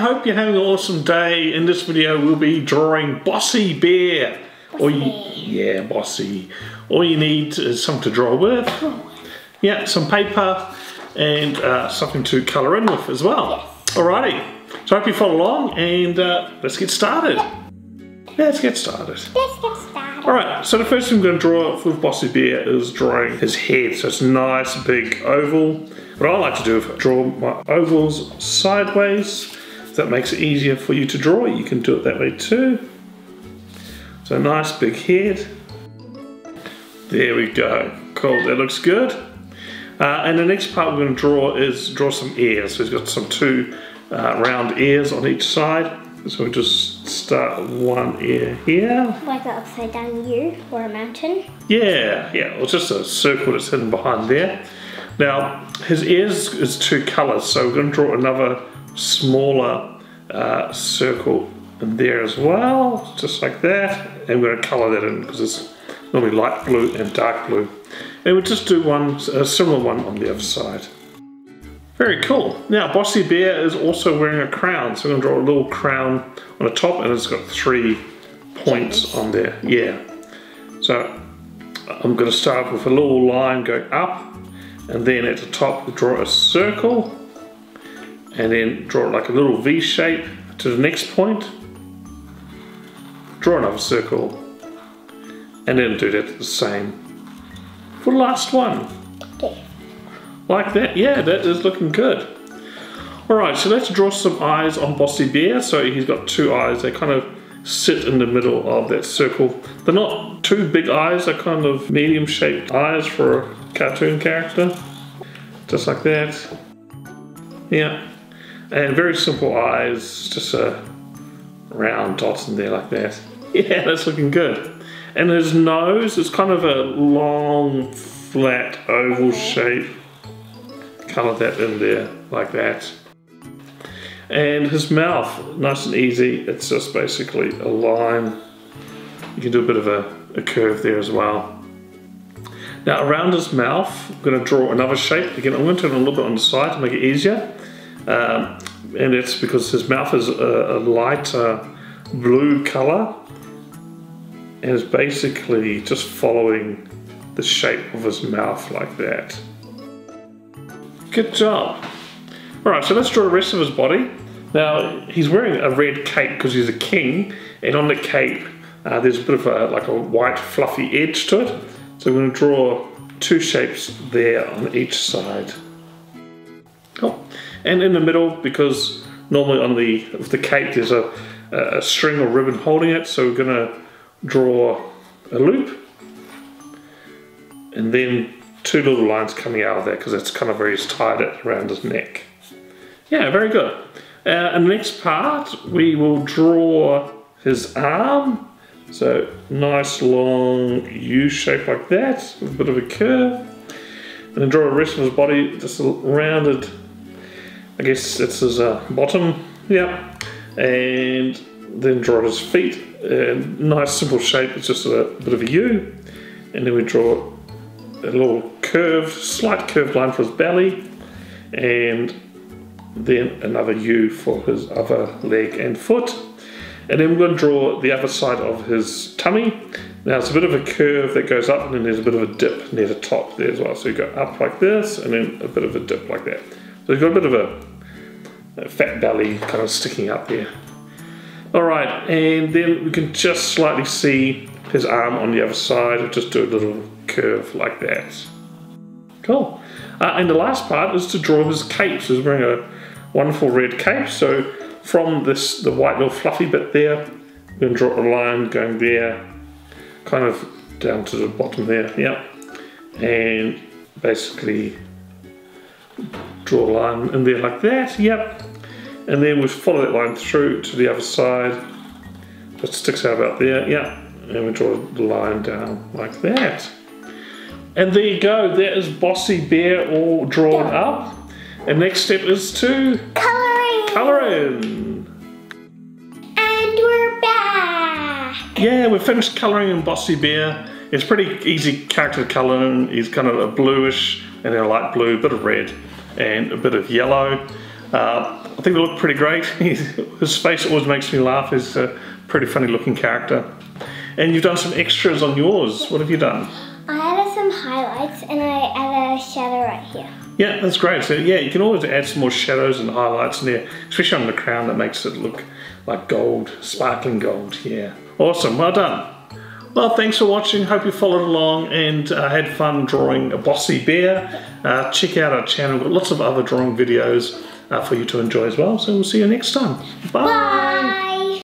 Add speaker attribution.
Speaker 1: hope you're having an awesome day. In this video, we'll be drawing Bossy Bear. Yeah, Bossy. All you need is something to draw with. Yeah, some paper and something to colour in with as well. Yes. Alrighty. So I hope you follow along and let's get started. Alright, so the first thing I'm going to draw with Bossy Bear is drawing his head. So it's a nice big oval. What I like to do is draw my ovals sideways. That makes it easier for you to draw. You can do it that way too. So a nice big head. There we go. Cool, that looks good. And the next part we're going to draw some ears. So he's got some two round ears on each side. So we'll just start with one ear here.
Speaker 2: Like an upside down U or a mountain?
Speaker 1: Yeah, or just a circle that's hidden behind there. Now, his ears is two colours, so we're going to draw another smaller circle in there as well, just like that. And we're going to colour that in because it's normally light blue and dark blue. And we'll just do a similar one on the other side. Very cool. Now, Bossy Bear is also wearing a crown, so we're going to draw a little crown on the top, and it's got 3 points on there. Yeah. So I'm going to start with a little line going up, and then at the top we draw a circle, and then draw like a little V shape to the next point. Draw another circle, and then do that the same for the last one.
Speaker 2: Okay.
Speaker 1: Like that, yeah, that is looking good. Alright, so let's draw some eyes on Bossy Bear. So he's got 2 eyes, they kind of sit in the middle of that circle. They're not too big eyes, they're kind of medium shaped eyes for a cartoon character. Just like that. Yeah. And very simple eyes, just a round dot in there like that. Yeah, that's looking good. And his nose is kind of a long, flat, oval shape. Colour that in there like that. And his mouth, nice and easy, it's just basically a line. You can do a bit of a curve there as well. Now around his mouth, I'm going to draw another shape. Again, I'm going to turn it a little bit on the side to make it easier. And it's because his mouth is a lighter blue colour. And it's basically just following the shape of his mouth like that. Good job. Alright, so let's draw the rest of his body. Now, he's wearing a red cape because he's a king, and on the cape there's a bit of like a white fluffy edge to it. So we're going to draw 2 shapes there on each side. Oh. And in the middle, because normally on with the cape there's a string or ribbon holding it, so we're going to draw a loop, and then 2 little lines coming out of that because that's kind of where he's tied it around his neck. Yeah, very good. And the next part, we will draw his arm. So nice long U shape like that, with a bit of a curve. And then draw the rest of his body, just a rounded, I guess that's his bottom. Yeah. And then draw his feet. Nice simple shape, it's just a bit of a U. And then we draw a little slight curved line for his belly, and then another U for his other leg and foot. And then we're going to draw the other side of his tummy. Now it's a bit of a curve that goes up, and then there's a bit of a dip near the top there as well. So you go up like this, and then a bit of a dip like that. So you've got a bit of a fat belly kind of sticking up there. Alright, and then we can just slightly see his arm on the other side. We'll just do a little curve like that. Cool. And the last part is to draw his cape. So he's wearing a wonderful red cape. So from the white little fluffy bit there, we're going to draw a line going there, kind of down to the bottom there. Yeah. And basically draw a line in there like that. Yep. And then we follow that line through to the other side. It sticks out about there. Yeah. And we draw the line down like that. And there you go, that is Bossy Bear all drawn up. And next step is to colouring.
Speaker 2: And we're back.
Speaker 1: Yeah, we've finished colouring in Bossy Bear. It's pretty easy character to colour in. He's kind of a bluish and a light blue, a bit of red and a bit of yellow. I think they look pretty great. His face always makes me laugh. He's a pretty funny looking character. And you've done some extras on yours. What have you done?
Speaker 2: I added some highlights and I added a shadow right here.
Speaker 1: Yeah, that's great. So yeah, you can always add some more shadows and highlights in there, especially on the crown. That makes it look like gold, sparkling gold. Yeah, awesome. Well done. Well, thanks for watching. Hope you followed along and had fun drawing a Bossy Bear. Check out our channel. We've got lots of other drawing videos for you to enjoy as well. So we'll see you next time. Bye.
Speaker 2: Bye.